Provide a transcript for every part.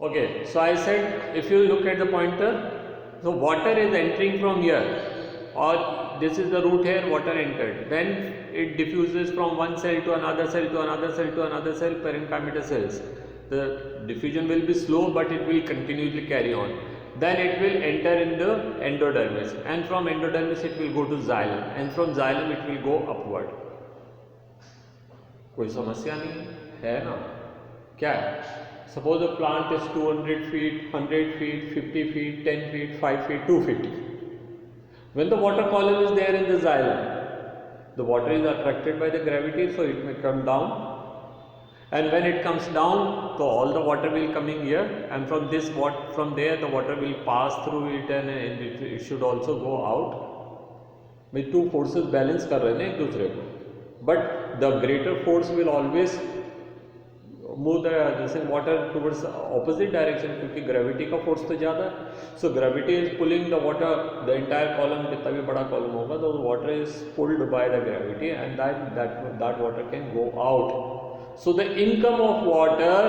Okay, so I said if you look at the pointer, so water is entering from here, or this is the root here, water entered, then it diffuses from one cell to another cell to another cell to another cell, parenchyma cells. The diffusion will be slow, but it will continuously carry on. Then it will enter in the endodermis, and from endodermis it will go to xylem, and from xylem it will go upward. कोई समस्या नहीं है ना? क्या है? Suppose the plant is 200 feet, 100 feet, 50 feet, 10 feet, 5 feet, 2 feet. When the water column is there in the xylem, the water is attracted by the gravity, so it may come down. And when it comes down, so all the water will coming here, and from this from there the water will pass through it, and it should also go out. With two forces balance कर रहे हैं एक दूसरे को, but the greater force will always move the water towards the opposite direction, क्योंकि gravity का force तो ज़्यादा है. So gravity is pulling the water, the entire column, जितना भी बड़ा column होगा, the water is pulled by the gravity, and that water can go out. So the income of water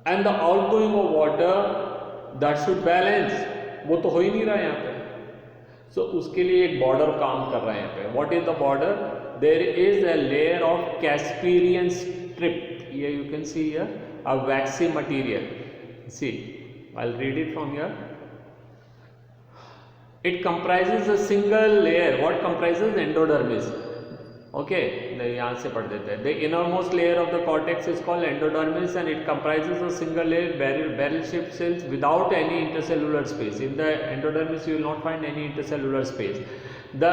and the outgoing of water, that should balance. वो तो हो ही नहीं रहा यहाँ पे. So उसके लिए एक border काम कर रहा है यहाँ पे. What is the border? There is a layer of Casparian strip. Here you can see here a waxy material. See, I'll read it from here. It comprises a single layer. What comprises? Endodermis. Okay, यहाँ से पढ़ देते हैं. The innermost layer of the cortex is called endodermis, and it comprises a single layer barrel-shaped cells without any intercellular space. In the endodermis, you will not find any intercellular space. The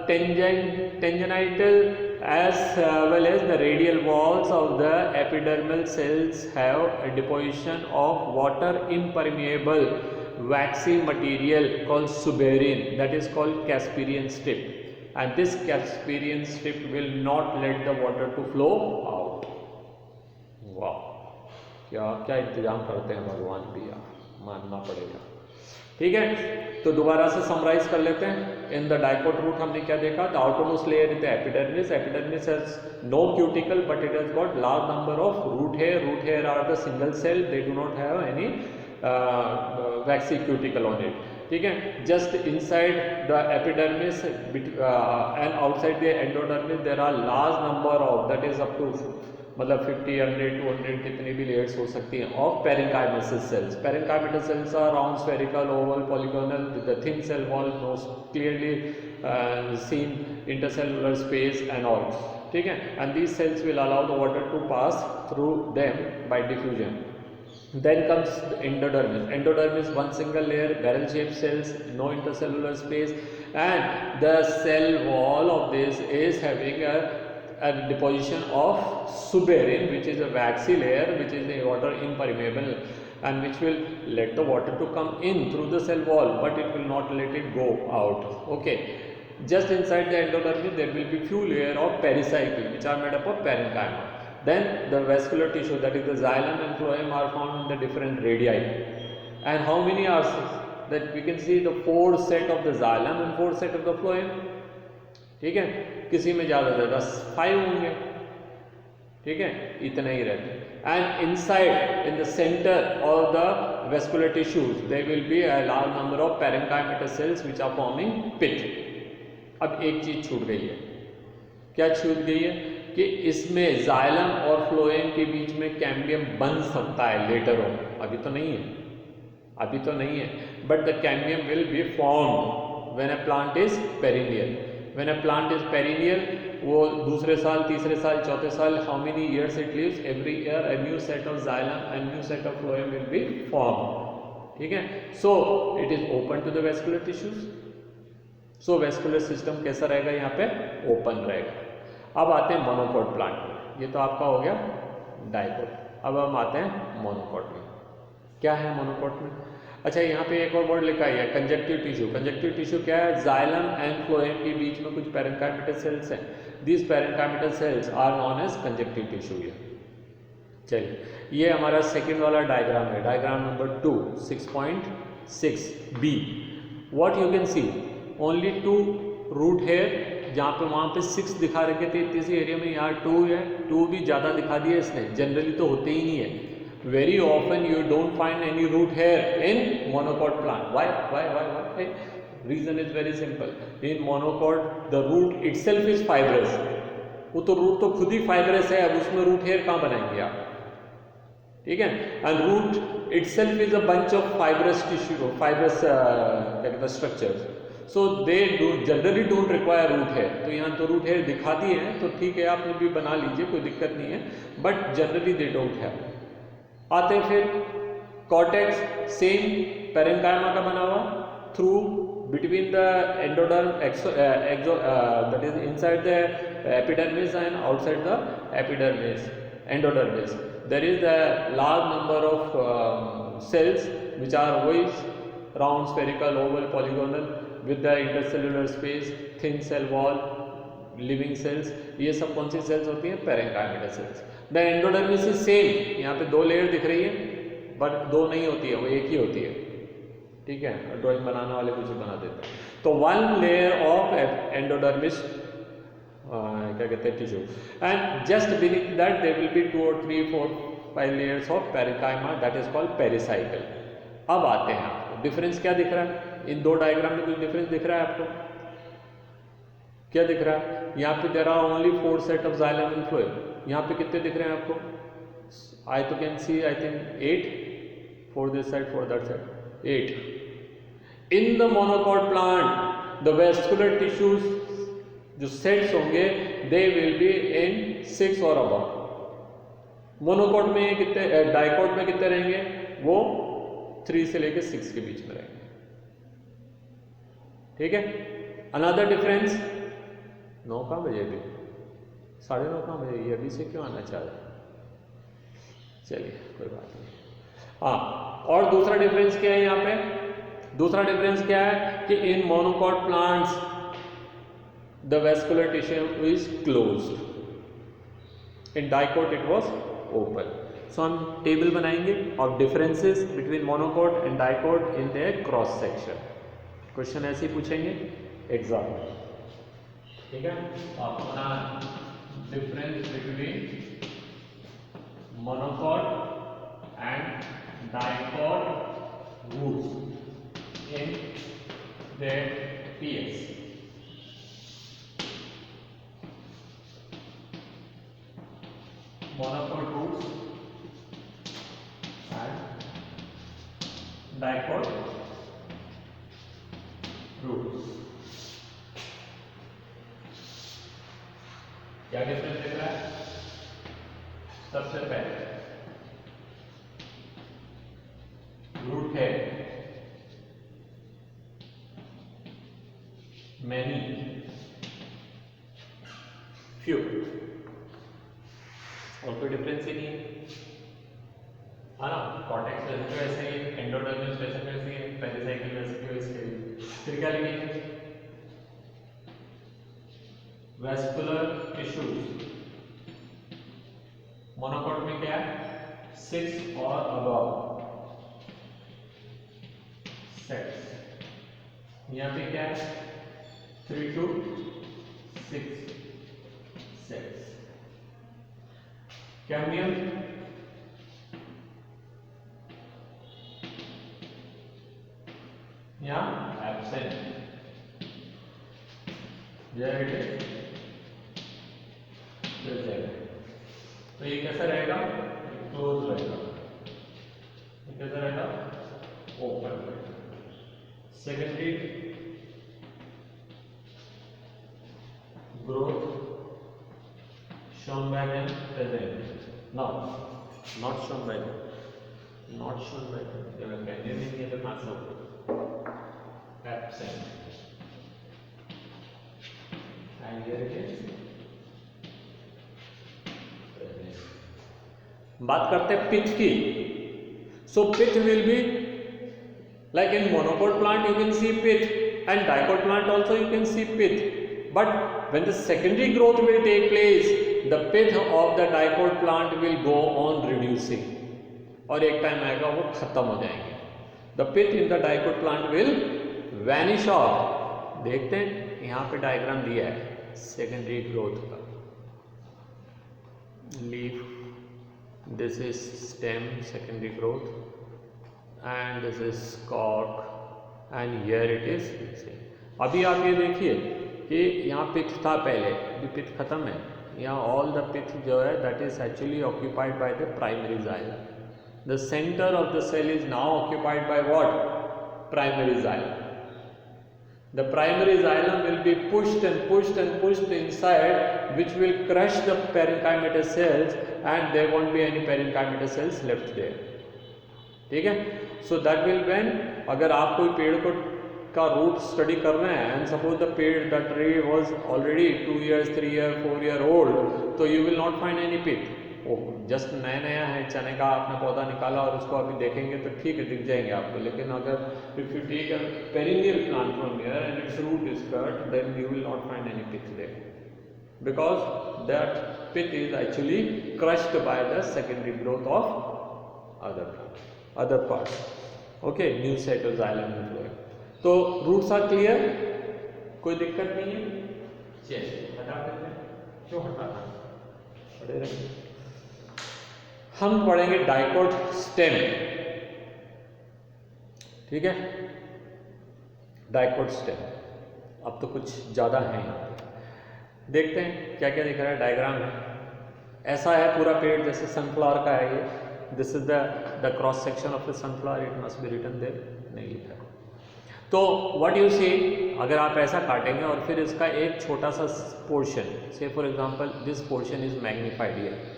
tangential as well as the radial walls of the epidermal cells have a deposition of water impermeable waxy material called suberin, that is called Casparian strip. And this Casparian strip will not let the water to flow out. Wow, क्या क्या इंतजाम करते हैं भगवान भी, यार मानना पड़ेगा. ठीक है, तो दोबारा से समराइज कर लेते हैं. इन द डाइकोट रूट हमने क्या देखा? The outermost layer is the epidermis. Epidermis has no cuticle, but it has got large number of root hair. Root hair are the single cell, they do not have any waxy cuticle on it. ठीक है, just inside the epidermis and outside the endodermis there are large number of, that is up to मतलब 50, 100, 200 कितनी भी layers हो सकती हैं of parenchymatal cells. Parenchymatal cells are round, spherical, oval, polygonal. The thin cell wall most clearly seen intercellular space and all. ठीक है, and these cells will allow the water to pass through them by diffusion. Then comes the endodermis. Endodermis, one single layer, barrel-shaped cells, no intercellular space, and the cell wall of this is having a deposition of suberin, which is a waxy layer, which is a water impermeable, and which will let the water to come in through the cell wall, but it will not let it go out. Okay, just inside the endodermis there will be few layer of pericycle, which are made up of parenchyma. Then the vascular tissue, that is the xylem and phloem, are found in the different radii. And how many are that? We can see the 4 set of the xylem and 4 set of the phloem. ठीक है, किसी में ज़्यादा ज़्यादा 5 होंगे. ठीक है, इतना ही रहते हैं. And inside, in the center of the vascular tissues, there will be a large number of parenchymatous cells which are forming pit. अब एक चीज़ छूट गई है. क्या छूट गई है? कि इसमें जाइलम और फ्लोएम के बीच में कैम्बियम बन सकता है लेटर ऑन. अभी तो नहीं है, अभी तो नहीं है. But the cambium will be formed when a plant is perennial. When a plant is perennial, वो दूसरे साल, तीसरे साल, चौथे साल, how many years it lives, every year a new set of xylem and new set of phloem will be formed. ठीक है, so it is open to the vascular tissues. So vascular system कैसा रहेगा? यहाँ पे open रहेगा. अब आते हैं मोनोकोट प्लांट में. ये तो आपका हो गया डाइकोट. अब हम आते हैं मोनोकोट में. क्या है मोनोकोट में? अच्छा, यहाँ पे एक और वर्ड लिखा है कंजक्टिव टिश्यू. कंजक्टिव टिश्यू क्या है? जाइलम एंड फ्लोएम के बीच में कुछ पेरेंकाइमेटल सेल्स हैं. These parenchymatal cells are known as conjunctive tissue. चलिए, ये हमारा सेकेंड वाला डायग्राम है. Diagram number 2, 6.6b. What you can see, only 2 root hair. जहाँ पे वहाँ पे 6 दिखा रखे थे इस एरिया में, यहाँ 2 है. 2 भी ज़्यादा दिखा दिया इसने, जनरली तो होते ही नहीं है. Very often you don't find any root hair in monocot plant. Why? Reason is very simple. In monocot the root itself is fibrous. वो तो रूट तो खुद ही फाइब्रस है, अब उसमें रूट हेयर कहाँ बनाएंगे आप? ठीक है. And root itself is a bunch of fibrous tissue, fibrous क्या कहते हैं structures. So they generally don't require root hair. तो यहाँ तो रूट हेयर दिखा दिए हैं तो ठीक है, आपने भी बना लीजिए, कोई दिक्कत नहीं है, but generally they don't have. आते हैं फिर कॉर्टेक्स, सेम पैरेन्काइमा का बना हुआ, through between the endoderm that is inside the epidermis and outside the endodermis there is a large number of cells which are always round, spherical, oval, polygonal with the intercellular space, thin cell wall, living cells. ये सब कौन सी sales होती हैं? Parenchyma sales. The endodermis is same. यहाँ पे दो layer दिख रही है बट दो नहीं होती है, वो एक ही होती है. ठीक है, ड्राइंग बनाने वाले कुछ बना देते हैं. तो वन लेयर ऑफ एंडोडर्मिस क्या कहते हैं tissue, and just beneath that there will be 2 or 3, 4, 5 layers of parenchyma, that is called pericycle. अब आते हैं आपको डिफरेंस क्या दिख रहा है इन दो डायग्राम में? कुछ डिफरेंस दिख रहा है आपको? क्या दिख रहा है? यहाँ पे there are only 4 set of xylem and phloem. यहाँ पे कितने दिख रहे हैं आपको? आई तो can see I think 8 for this side, for that side 8. In the monocot plant, the vascular tissues जो सेट्स होंगे they will be in 6 or above. Monocot में कितने, डाइकॉट में कितने रहेंगे? वो 3 से लेके 6 के बीच में रहेंगे. ठीक है. अनदर डिफरेंस, 9 कहाँ बजे भी, 9:30 कहाँ बजे, ये अभी से क्यों आना चाह रहे हैं? चलिए कोई बात नहीं. हाँ, और दूसरा डिफरेंस क्या है यहाँ पे? दूसरा डिफरेंस क्या है कि in monocot plants the vascular tissue is closed, in dicot it was open. So हम टेबल बनाएंगे of differences between monocot and dicot in their cross section. Question ऐसे ही पूछेंगे एग्जाम में. ठीक है, आपको बनाना difference between monocot and dicot roots in their PS. Monocot roots and dicot roots. क्या डिफरेंस दिख रहा है? सबसे पहले रूट है many, few, और कोई डिफरेंस ही नहीं है ना. कॉर्टेक्स वैसे ही, एंडोडर्मिस वैसे ही, पेरिसाइकल वैसे ही. फिर क्या लिखेंगे? Vascular tissues. मोनोकॉट में क्या है? 6 और अबव सेट्स. यहाँ पे क्या है? 3 to 6 सेट्स. कैम्बियम या एब्सेंट. तो ये कैसा रहेगा? क्लोज रहेगा. ये कैसा रहेगा? ओपन रहेगा. Secondary growth shown by them present. No, not shown by them. Not shown by them. They were continuing in the concept. Absent. And here it is. Present. बात करते हैं पिच की. So pitch will be like in monocot plant you can see pitch, and dicot plant also you can see pitch. But when the secondary growth will take place, the pith of the dicot plant will go on reducing. और एक time आएगा वो खत्म हो जाएंगे. The pith in the dicot plant will vanish off. देखते हैं यहाँ पे डायग्राम दिया है सेकेंडरी ग्रोथ का. Leaf this is stem, secondary growth, and this is stalk, and here it is fixing. अभी आप ये देखिए कि यहाँ पिथ था पहले, अभी पिथ खत्म है, यहाँ ऑल द पिथ जो है that is actually occupied by the primary xylem. The centre of the cell is now occupied by what? Primary xylem. The primary xylem will be pushed and pushed and pushed inside, which will crush the parenchymatous cells, and there won't be any parenchymatous cells left there. ठीक है? So that will when अगर आप कोई पेड़ को का root study कर रहे हैं and suppose the पेड़ the tree was already 2 years, 3 years, 4 years old, तो you will not find any pith. Just नया नया है चने का आपने पौधा निकाला और उसको अभी देखेंगे तो ठीक है दिख जाएंगे आपको, लेकिन अगर if you take a perennial plant from here and its root is cut, then you will not find any pith there, because that pith is actually crushed by the secondary growth of other parts. Okay, new cytoxylem phloem. तो roots are clear, कोई दिक्कत नहीं है. चलिए हटा देते हैं, क्यों हटाना, पड़े रहेंगे. हम पढ़ेंगे डाइकोट स्टेम. ठीक है, डाइकोट स्टेम. अब तो कुछ ज़्यादा है यहाँ पे, देखते हैं क्या क्या दिख रहा है. डायग्राम है, ऐसा है पूरा पेड़ जैसे सनफ्लावर का है ये. This is the cross section of the sunflower. It must be written there, नहीं लिखा है. तो व्हाट यू सी, अगर आप ऐसा काटेंगे और फिर इसका एक छोटा सा portion, say for example this portion is magnified here.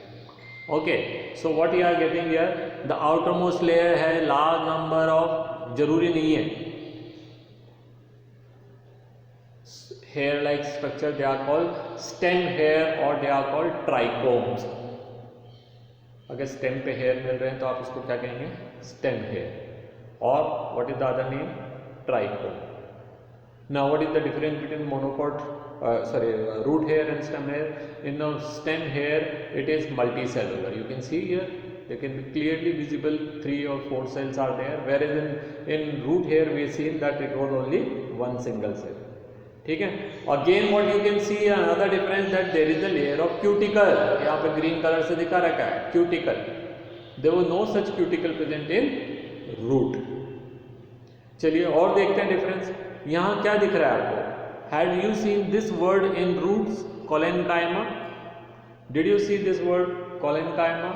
Okay, so what you are getting here, the outermost layer है लार्ज नंबर ऑफ, जरूरी नहीं है, hair like structure, they are called stem hair और they are called trichomes. अगर stem पे हेयर मिल रहे हैं तो आप उसको क्या कहेंगे, स्टेम हेयर. और what is the other name, trichome. Now what is the difference between monocot, root hair and stem hair? In the stem hair it is multicellular. You can see here, they can be clearly visible 3 or 4 cells are there, whereas in root hair we see that it was only one single cell. ठीक है. Again what you can see another difference, that there is a layer of cuticle. यहाँ पे green color से दिखा रखा है cuticle. There was no such cuticle present in root. चलिए और देखते हैं डिफरेंस. यहाँ क्या दिख रहा है आपको, had you seen this word in roots, collenchyma? Did you see this word collenchyma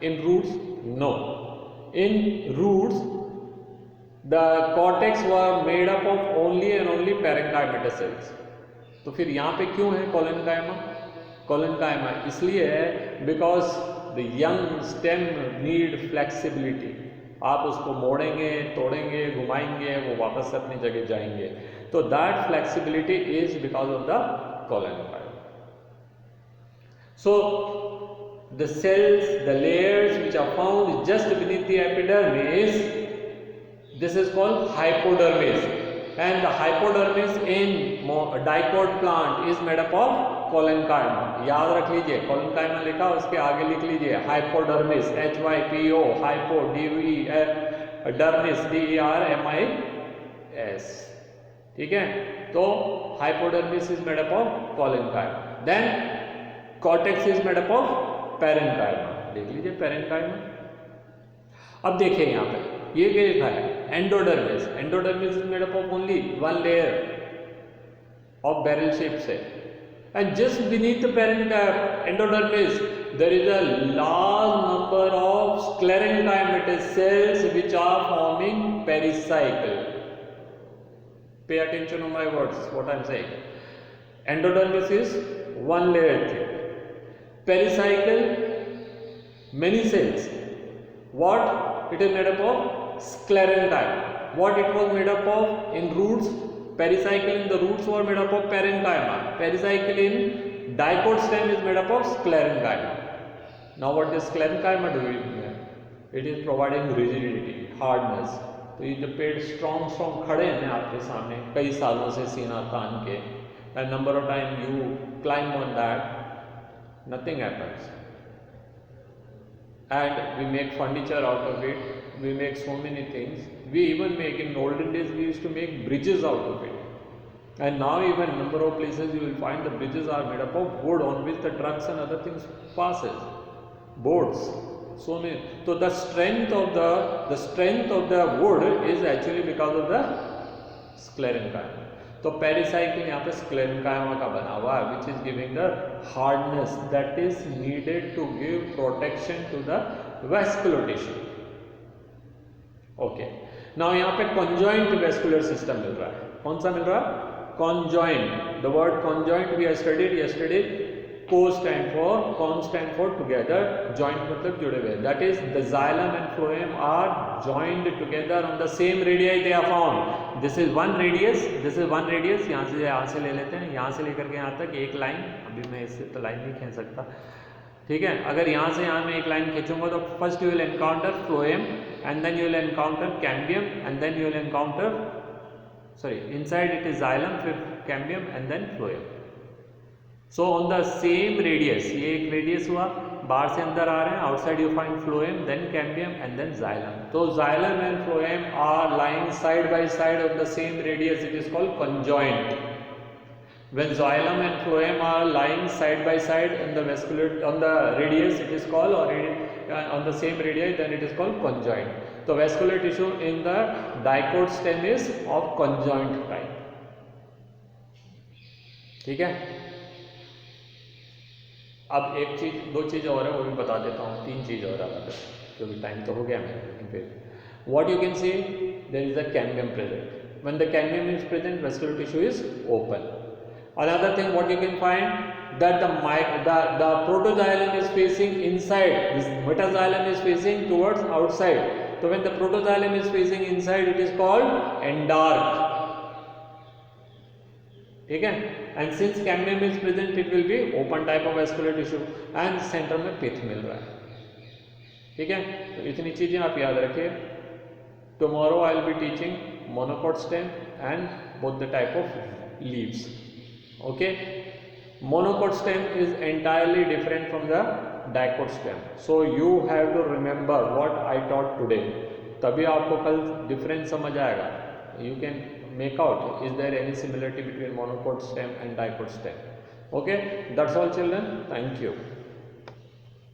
in roots? No. In roots the cortex were made up of only and only parenchymatous cells. तो फिर यहाँ पे क्यों है कोलेनकाइमा? कोलेनकाइमा इसलिए है because the young stem need flexibility. आप उसको मोड़ेंगे, तोड़ेंगे, घुमाएंगे, वो वापस से अपनी जगह जाएंगे. तो that flexibility is because of the collenchyma. So the cells, the layers which are found just beneath the epidermis, this is called hypodermis. And the hypodermis in dicot plant is made up of collenchyma. याद रख लीजिए, collenchyma लिखा, उसके आगे लिख लीजिए hypodermis, HYPO, hypo dermis, DERMIS. ठीक है. तो hypodermis is made up of collenchyma. Then cortex is made up of parenchyma. देख लीजिए पैरेन्काइमा. अब देखिए यहाँ पे ये क्या लिखा है, endodermis. Endodermis is made up of only one layer of barrel shaped cell, and just beneath the endodermis there is a large number of sclerenchymatous cells which are forming pericycle. Pay attention to my words, what I am saying. Endodermis is one layer thick, pericycle many cells. What it is made up of? Sclerenchyma. What it was made up of in roots? Pericycle in the roots were made up of parenchyma. Pericycle in dicot stem is made up of sclerenchyma. Now what is sclerenchyma doing here? It is providing rigidity, hardness. तो ये जो पेड़ strong खड़े हैं आपके सामने कई सालों से सीना तान के, and number of time you climb on that, nothing happens. And we make furniture out of it. We make so many things. We even make, in olden days we used to make bridges out of it. And now even number of places you will find the bridges are made up of wood on which the trucks and other things passes. Boats. so many. So the strength of the wood is actually because of the sclerenchyma. तो pericycle यहाँ पे sclerenchyma का बना हुआ है, which is giving the hardness that is needed to give protection to the vascular tissue. Okay, now यहाँ पे conjoint vascular system मिल रहा है. कौन सा मिल रहा है? Conjoint. The word conjoint we have studied yesterday. Co stand for, con stand for together, joint मतलब जुड़े हुए. That is the xylem and phloem are joined together on the same radius they are found. This is one radius, this is one radius. यहाँ से ले लेते हैं, यहाँ से लेकर के यहाँ तक एक लाइन. अभी मैं इससे तो लाइन नहीं खींच सकता, ठीक है. अगर यहाँ से यहाँ मैं एक लाइन खींचूंगा तो first you will encounter phloem and then you will encounter cambium and then you will encounter, sorry, inside it is xylem, फिर cambium and then phloem. So on the same radius, ये एक radius हुआ, बाहर से अंदर आ रहे हैं, outside you find phloem, then cambium and then xylem. तो xylem and phloem are lying side by side of the same radius, it is called conjoint. When xylem and phloem are lying side by side on the vascular, on the radius, it is called, or on the same radius, then it is called conjoint. So vascular tissue in the dicot stem is of conjoint type. ठीक है. अब एक चीज, दो चीज और है वो भी बता देता हूँ, तीन चीज और है क्योंकि टाइम तो हो गया मेरा. लेकिन फिर what you can see, there is a cambium present. When the cambium is present, vascular tissue is open. Another thing what you can find, that the protoxylem is facing inside, this metaxylem is facing towards outside. So when the protoxylem is facing inside, it is called endark. ठीक है. And since cambium is present, it will be open type of vascular tissue and center में pith मिल रहा है. ठीक है. तो इतनी चीजें आप याद रखिए. Tomorrow I will be teaching monocot stem and both the type of leaves. Okay, monocot stem is entirely different from the dicot stem, so you have to remember what I taught today. तभी आपको कल difference समझ आएगा. You can make out, is there any similarity between monocot stem and dicot stem? Okay, that's all children. Thank you.